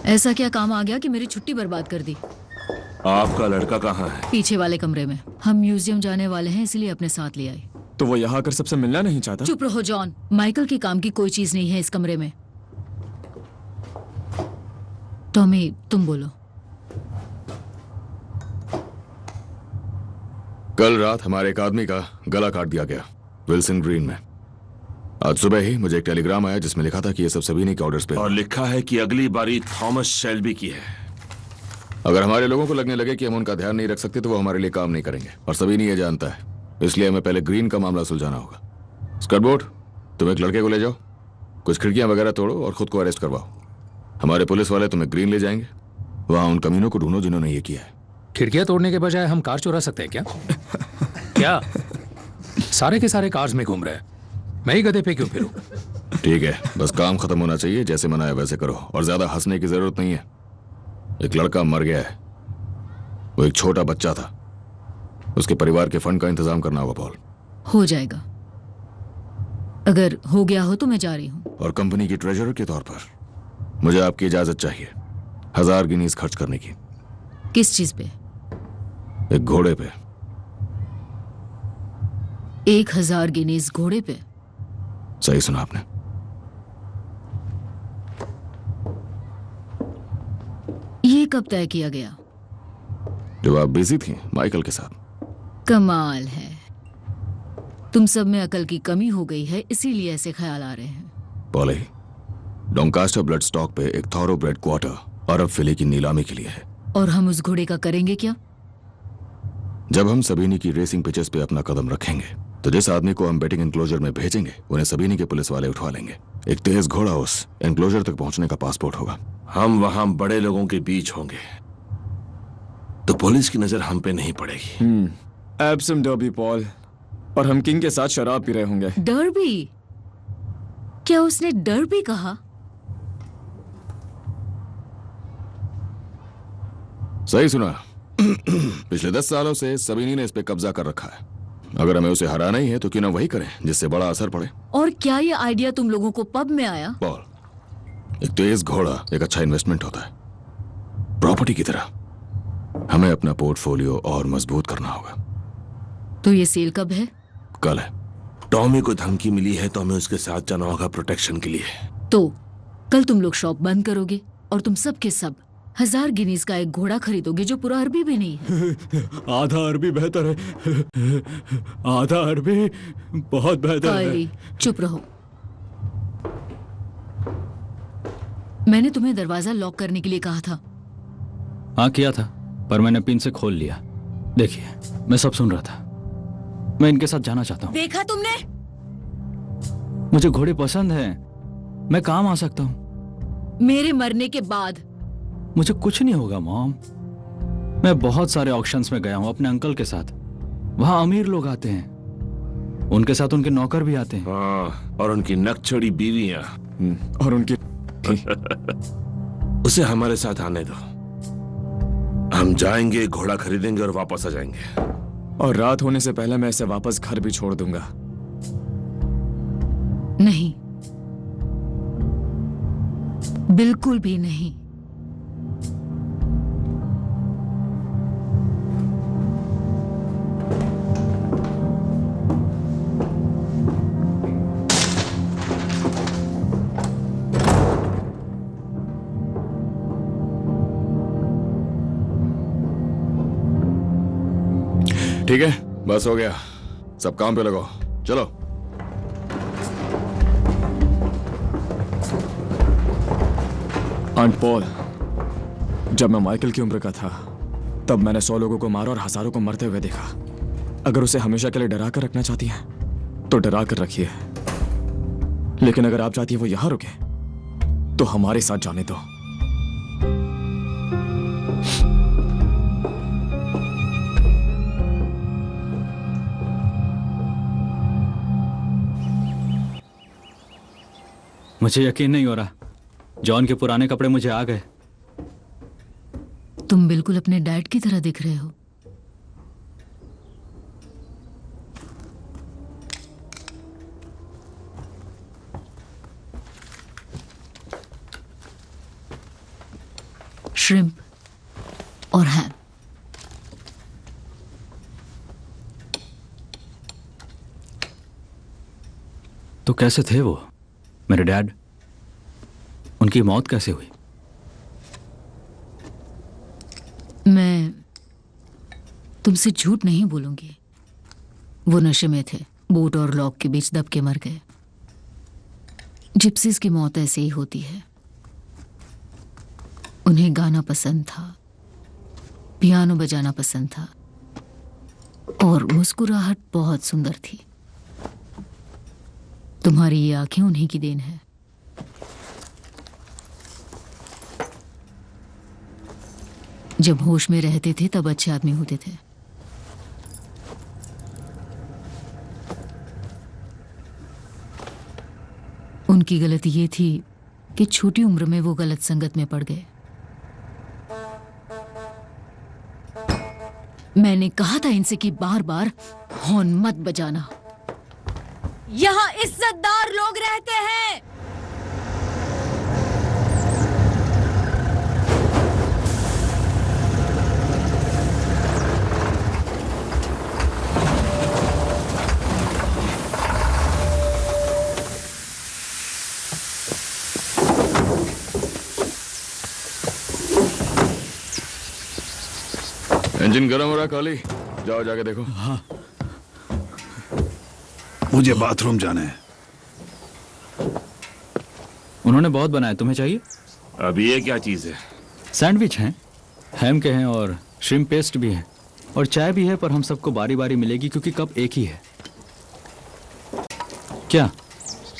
ऐसा क्या काम आ गया कि मेरी छुट्टी बर्बाद कर दी? आपका लड़का कहाँ है? पीछे वाले कमरे में। हम म्यूजियम जाने वाले हैं, इसलिए अपने साथ ले आई। तो वो यहाँ आकर सबसे मिलना नहीं चाहता? चुप रहो जॉन, माइकल के काम की कोई चीज नहीं है इस कमरे में। टॉमी, तुम बोलो। कल रात हमारे एक आदमी का गला काट दिया गया विल्सन ग्रीन में। आज सुबह ही मुझे एक टेलीग्राम आया जिसमें लिखा था कि ये सब सबीनी के ऑर्डर्स पे और लिखा है कि अगली बारी थॉमस शेल्बी की है। अगर हमारे लोगों को लगने लगे कि हम उनका ध्यान नहीं रख सकते तो वो हमारे लिए काम नहीं करेंगे, और सबीनी ये जानता है। इसलिए हमें पहले ग्रीन का मामला सुलझाना होगा। स्कर्टबोर्ड, तुम एक लड़के को ले जाओ, कुछ खिड़कियां वगैरह तोड़ो और खुद को अरेस्ट करवाओ। हमारे पुलिस वाले तुम्हें ग्रीन ले जाएंगे। वहां उन कमीनों को ढूंढो जिन्होंने ये किया है। खिड़कियां तोड़ने के बजाय हम कार चुरा सकते हैं क्या? क्या सारे के सारे कार्स में घूम रहे हैं, मैं ही गधे पे क्यों फिरूं? ठीक है, बस काम खत्म होना चाहिए। जैसे मनाया वैसे करो, और ज्यादा हंसने की जरूरत नहीं है। एक लड़का मर गया है, वो एक छोटा बच्चा था। उसके परिवार के फंड का इंतजाम करना होगा पॉल। हो जाएगा। अगर हो गया हो तो मैं जा रही हूँ। और कंपनी की ट्रेजरर के तौर पर मुझे आपकी इजाजत चाहिए 1000 गिनीज खर्च करने की। किस चीज पे? एक घोड़े पे। 1000 गिनीज घोड़े पे? सही सुना आपने। ये कब तय किया गया? जब आप बिजी थी माइकल के साथ। कमाल है, तुम सब में अकल की कमी हो गई है, इसीलिए ऐसे ख्याल आ रहे हैं। पॉली, डोंकास्टर ब्लड स्टॉक पे एक थॉरोब्रेड क्वार्टर अरब फिले की नीलामी के लिए है। और हम उस घोड़े का करेंगे क्या? जब हम सबीनी की रेसिंग पिचेस पे अपना कदम रखेंगे तो जिस आदमी को हम बैटिंग एनक्लोजर में भेजेंगे उन्हें सबीनी के पुलिस वाले उठवा लेंगे। एक तेज घोड़ा उस एनक्लोजर तक पहुंचने का पासपोर्ट होगा। हम वहां बड़े लोगों के बीच होंगे तो पुलिस की नजर हम पे नहीं पड़ेगी। एब्सम डर्बी पॉल, और हम किंग के साथ शराब पी रहे होंगे। डर्बी? क्या उसने डर्बी कहा? सही सुना। पिछले 10 सालों से सबीनी ने इस पे कब्जा कर रखा है। अगर हमें उसे हराना ही है तो क्यों ना वही करें जिससे बड़ा असर पड़े। और क्या ये आइडिया तुम लोगों को पब में आया? पॉल, एक तेज घोड़ा एक अच्छा इन्वेस्टमेंट होता है, प्रॉपर्टी की तरह। हमें अपना पोर्टफोलियो और मजबूत करना होगा। तो ये सेल कब है? कल है। टॉमी को धमकी मिली है तो हमें उसके साथ जाना होगा प्रोटेक्शन के लिए। तो कल तुम लोग शॉप बंद करोगे और तुम सब के सब 1000 गिनीज का एक घोड़ा खरीदोगे जो पूरा अरबी भी नहीं है। आधा अरबी बेहतर है। आधा अरबी बहुत बेहतर है। चुप रहो। मैंने तुम्हें दरवाजा लॉक करने के लिए कहा था। हाँ किया था, पर मैंने पिन से खोल लिया। देखिए, मैं सब सुन रहा था। मैं इनके साथ जाना चाहता हूँ। देखा तुमने? मुझे घोड़े पसंद हैं। मैं काम आ सकता हूँ। मेरे मरने के बाद मुझे कुछ नहीं होगा मॉम। मैं बहुत सारे ऑक्शंस में गया हूँ अपने अंकल के साथ। वहाँ अमीर लोग आते हैं, उनके साथ उनके नौकर भी आते हैं। हाँ, और उनकी नकचड़ी बीवियां। और उनकी उसे हमारे साथ आने दो। हम जाएंगे, घोड़ा खरीदेंगे और वापस आ जाएंगे। और रात होने से पहले मैं इसे वापस घर भी छोड़ दूंगा। नहीं, बिल्कुल भी नहीं। ठीक है, बस हो गया। सब काम पे लगो, चलो। आंट पॉल, जब मैं माइकल की उम्र का था तब मैंने 100 लोगों को मारा और हजारों को मरते हुए देखा। अगर उसे हमेशा के लिए डरा कर रखना चाहती हैं तो डरा कर रखिए, लेकिन अगर आप चाहती है वो यहां रुके तो हमारे साथ जाने दो। मुझे यकीन नहीं हो रहा, जॉन के पुराने कपड़े मुझे आ गए। तुम बिल्कुल अपने डैड की तरह दिख रहे हो। श्रिम्प और हैम। तो कैसे थे वो, मेरे डैड? उनकी मौत कैसे हुई? मैं तुमसे झूठ नहीं बोलूंगी। वो नशे में थे, बोट और लॉक के बीच दब के मर गए। जिप्सीज की मौत ऐसे ही होती है। उन्हें गाना पसंद था, पियानो बजाना पसंद था और मुस्कुराहट बहुत सुंदर थी। तुम्हारी ये आंखें उन्हीं की देन है। जब होश में रहते थे तब अच्छे आदमी होते थे। उनकी गलती ये थी कि छोटी उम्र में वो गलत संगत में पड़ गए। मैंने कहा था इनसे कि बार बार हॉर्न मत बजाना। यहाँ इज्जतदार लोग रहते हैं। इंजन गर्म हो रहा काली, जाओ जाके देखो। हाँ, मुझे बाथरूम जाना है। उन्होंने बहुत बनाया, तुम्हें चाहिए? अब ये क्या चीज है? सैंडविच हैं, हैम के हैं और श्रिम्प पेस्ट भी है और चाय भी है, पर हम सबको बारी बारी मिलेगी क्योंकि कप एक ही है। क्या?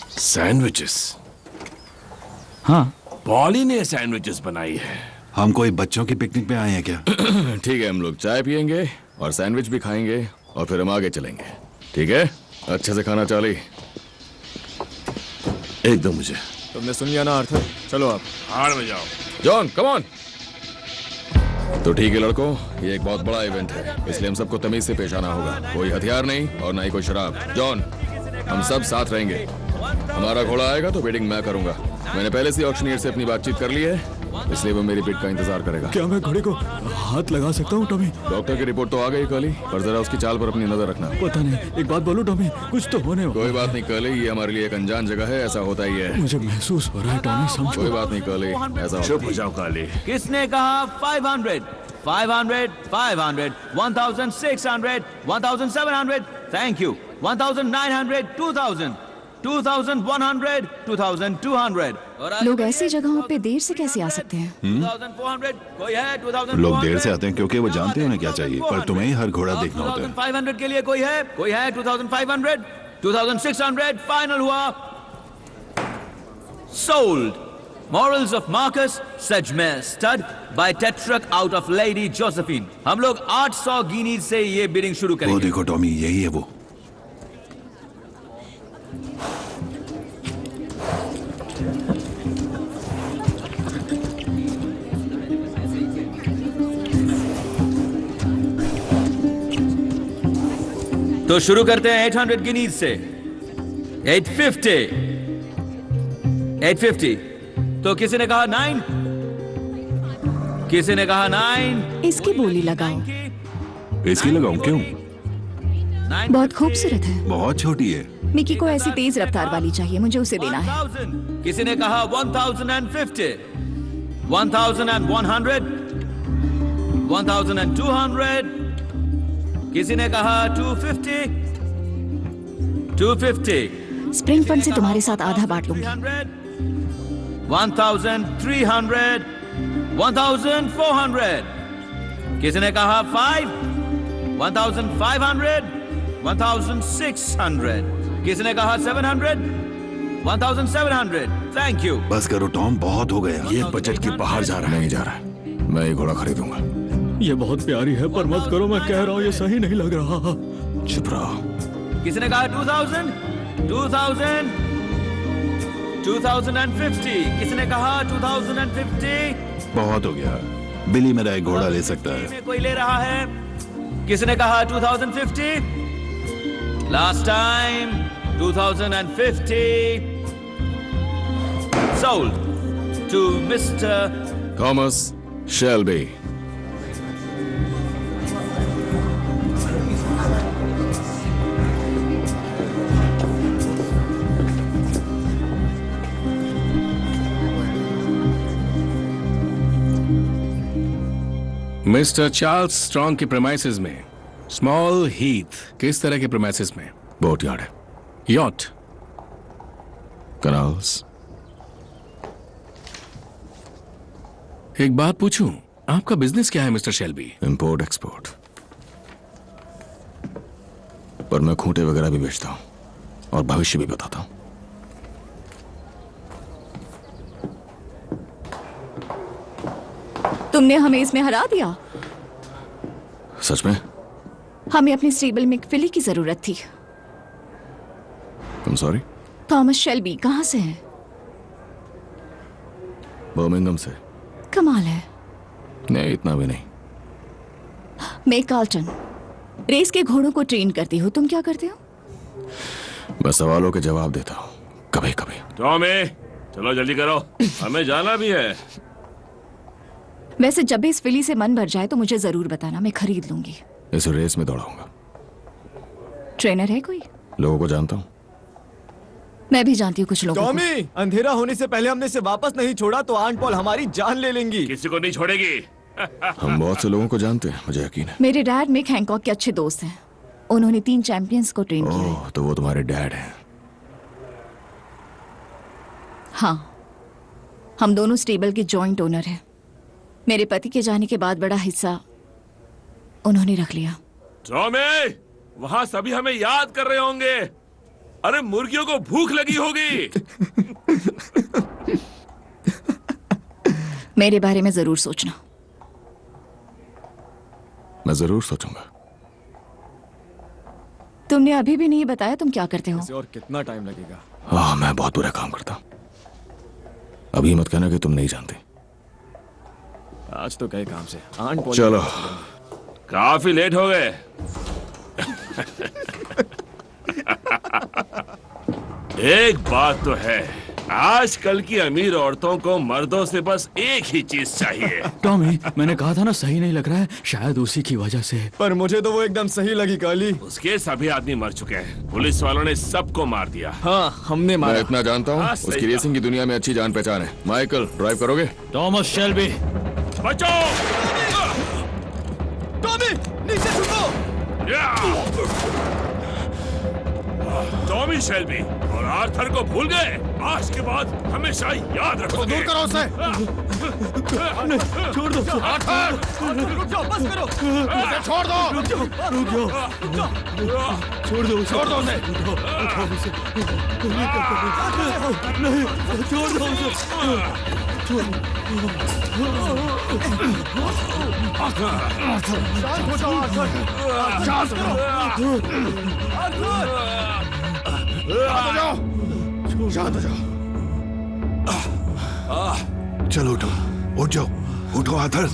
सैंडविचेस? हाँ, पॉली ने सैंडविचेस बनाई है। हम कोई बच्चों की पिकनिक पे आए हैं क्या? ठीक है, हम लोग चाय पियेंगे और सैंडविच भी खाएंगे और फिर हम आगे चलेंगे। ठीक है, अच्छे से खाना चाली। एकदम मुझे। तुमने सुन लिया ना आर्थर? चलो आप हार में जाओ। John come on. तो ठीक है लड़कों, ये एक बहुत बड़ा इवेंट है, इसलिए हम सबको तमीज से पेश आना होगा। कोई हथियार नहीं और ना ही कोई शराब। जॉन, हम सब साथ रहेंगे। हमारा घोड़ा आएगा तो बिडिंग मैं करूंगा। मैंने पहले से ऑक्शनियर से अपनी बातचीत कर ली है, इसलिए वो मेरी पिट का इंतजार करेगा। क्या मैं घोड़े को हाथ लगा सकता हूँ टॉमी? डॉक्टर की रिपोर्ट तो आ गई काली, पर जरा उसकी चाल पर अपनी नजर रखना। पता नहीं, एक बात बोलूं टॉमी, कुछ तो होने वाला। कोई बात नहीं काली, ये हमारे लिए एक अनजान जगह है, ऐसा होता ही है। मुझे महसूस हो रहा है टॉमी, समझो। कोई बात नहीं काली, ऐसा चुप हो जाओ काली। किसने कहा 500? 500, 500, 1600, 1700, थैंक यू, 1900, 2000, 2100, 2200। लोग ऐसी जगहों पे देर से कैसे आ सकते हैं? 2400, कोई है? 2400, लोग देर से आते हैं क्योंकि वो जानते हैं उन्हें क्या चाहिए, पर तुम्हें ही हर घोड़ा देखना होता है। 2500 के लिए कोई है? कोई है? 2500, 2600, फाइनल हुआ। Sold. Morals of Marcus Sedgmere stud by Tetrarch out of Lady Josephine। हम लोग 800 गिनीज से ये बिडिंग शुरू वो करेंगे। देखो टॉमी, यही है वो। तो शुरू करते हैं 800 गिनीज से। 850, 850। तो किसी ने कहा 9, किसी ने कहा 9। इसकी बोली लगाओ। इसकी लगाऊं क्यों? बहुत खूबसूरत है। बहुत छोटी है। मिकी को ऐसी तेज रफ्तार वाली चाहिए, मुझे उसे देना है। 1000। किसी ने कहा 1050, 1100, 1200। किसी ने कहा 250, 250। स्प्रिंग फंड से तुम्हारे साथ आधा बांट लूंगी। 1300, 1400। किसी ने कहा 5, 1500, 1600। किसी ने कहा 700, 1700। Thank you. बस करो टॉम, बहुत हो गया। ये बजट के बाहर जा रहा है। नहीं जा रहा है, मैं ये घोड़ा खरीदूंगा। ये बहुत प्यारी है, पर मत करो, मैं कह रहा हूँ ये सही नहीं लग रहा। चुप रहो। किसी ने कहा 2000, 2000, 2050। किसी ने कहा 2050। बहुत हो गया। बिली मेरा एक घोड़ा ले सकता है। में कोई ले रहा है? किसी ने कहा 2050। Last time 2050। Sold to mister Thomas Shelby. Mister Charles Strong के प्रेमाइसेस में स्मॉल हीथ। किस तरह के प्रेमाइसेस में? बोट यार्ड है। Yacht, canals. एक बात पूछूं, आपका बिजनेस क्या है मिस्टर शेल्बी? इंपोर्ट एक्सपोर्ट, पर मैं खूंटे वगैरह भी बेचता हूं और भविष्य भी बताता हूं। तुमने हमें इसमें हरा दिया। सच में? हमें अपनी स्टेबल में एक फिली की जरूरत थी। I'm sorry? थॉमस शेल्बी कहाँ से है? बर्मिंघम से। कमाल है। नहीं, इतना भी नहीं। मैं कार्लटन, रेस के घोड़ों को ट्रेन करती हूँ। तुम क्या करते हो? मैं सवालों के जवाब देता हूँ, कभी कभी। टॉमी, चलो जल्दी करो, हमें जाना भी है। वैसे जब भी इस फिली से मन भर जाए तो मुझे जरूर बताना, मैं खरीद लूंगी। इस रेस में दौड़ाऊंगा। ट्रेनर है कोई? लोगों को जानता हूँ। मैं भी जानती हूँ कुछ लोगों को। टॉमी, अंधेरा होने से पहले हमने इसे वापस नहीं छोड़ा तो आंट पॉल हमारी जान ले लेंगी। किसी को नहीं छोड़ेगी। हम बहुत से लोगों को जानते हैं, मुझे यकीन है। मेरे डैड मिक हैंकॉक के अच्छे दोस्त हैं। उन्होंने 3 चैंपियंस को ट्रेन किया है। ओह, तो वो तुम्हारे डैड हैं। हाँ, हम दोनों स्टेबल के जॉइंट ओनर हैं। मेरे पति के जाने के बाद बड़ा हिस्सा उन्होंने रख लिया। टॉमी, वहां सभी हमें याद कर रहे होंगे। अरे मुर्गियों को भूख लगी होगी। मेरे बारे में जरूर सोचना। मैं जरूर सोचूंगा। तुमने अभी भी नहीं बताया तुम क्या करते हो? इसे और कितना टाइम लगेगा? मैं बहुत बुरा काम करता हूँ। अभी मत कहना कि तुम नहीं जानते। आज तो गए काम से। आंट चलो, काफी लेट हो गए। एक बात तो है, आजकल की अमीर औरतों को मर्दों से बस एक ही चीज चाहिए। टॉमी, मैंने कहा था ना सही नहीं लग रहा है, शायद उसी की वजह से। पर मुझे तो वो एकदम सही लगी काली। उसके सभी आदमी मर चुके हैं, पुलिस वालों ने सबको मार दिया। हाँ, हमने मारा। मैं इतना जानता हूँ, उसकी रेसिंग की दुनिया में अच्छी जान पहचान है। माइकल, ड्राइव करोगे? थॉमस शेल्बी, बचाओ! टॉमी, नीचे झुको! टॉमी शेल्बी और आर्थर को भूल गए? आज के बाद हमेशा याद रखो। दूर करो उसे! छोड़ दो आर्थर! रुक जाओ, बस करो! उसे छोड़ दो! रुक जाओ! छोड़ दो उसे! छोड़ दो उसे! नहीं, छोड़ दो उसे! शांत हो जाओ। चलो उठो, उठ जाओ, उठो आर्थर,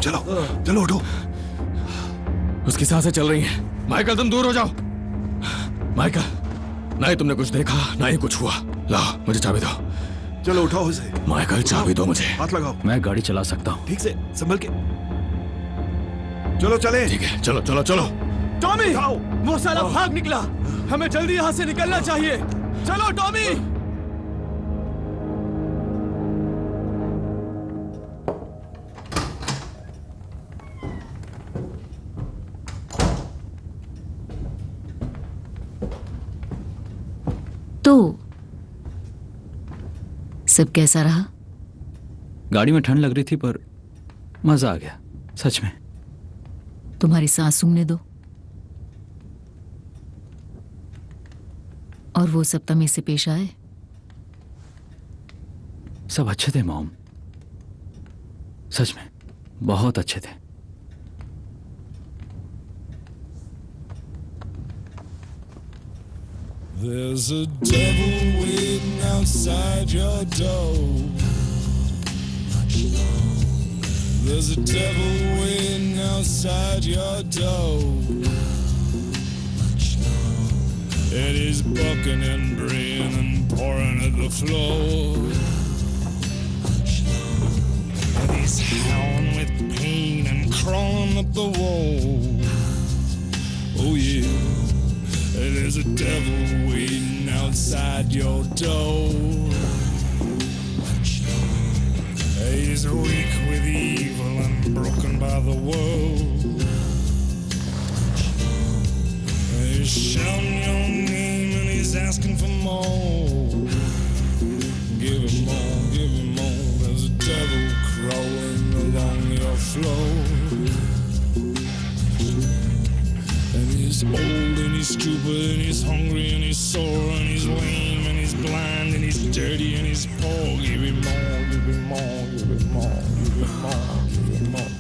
चलो चलो उठो। उसकी सांसें चल रही हैं। माइकल, तुम दूर हो जाओ। माइकल, ना ही तुमने कुछ देखा ना ही कुछ हुआ। लाओ, मुझे चाबी दो। चलो उठाओ उसे। माइकल, चाबी दो मुझे। हाथ लगाओ। मैं गाड़ी चला सकता हूँ। ठीक से संभल के। चलो चले। ठीक है, चलो चलो चलो। टॉमी, वो साला भाग निकला। हमें जल्दी यहाँ से निकलना चाहिए। चलो टॉमी। तो सब कैसा रहा? गाड़ी में ठंड लग रही थी पर मजा आ गया, सच में। तुम्हारी सांस सूंघने दो। और वो सब तमीज से पेश आए? सब अच्छे थे मॉम, सच में बहुत अच्छे थे। There's a devil waiting outside your door. There's a devil waiting outside your door. And he's bucking and braying and pouring at the floor. And he's howling with pain and crawling up the wall. Oh yeah. There's a devil waiting outside your door. He's weak with evil and broken by the world. He's shouting your name and he's asking for more. Give him more, give him more. There's a devil crawling along your floor. And he's old and he's stupid and he's hungry and he's sore and he's lame and he's blind and he's dirty and he's poor. Give him more, give him more, give him more, give him more, give him more.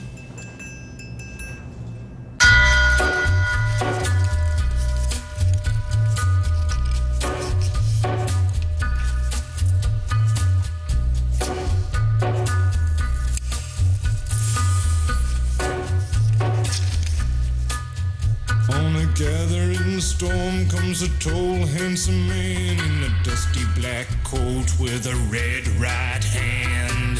Gathering storm comes a tall, handsome man in a dusty black coat with a red right hand.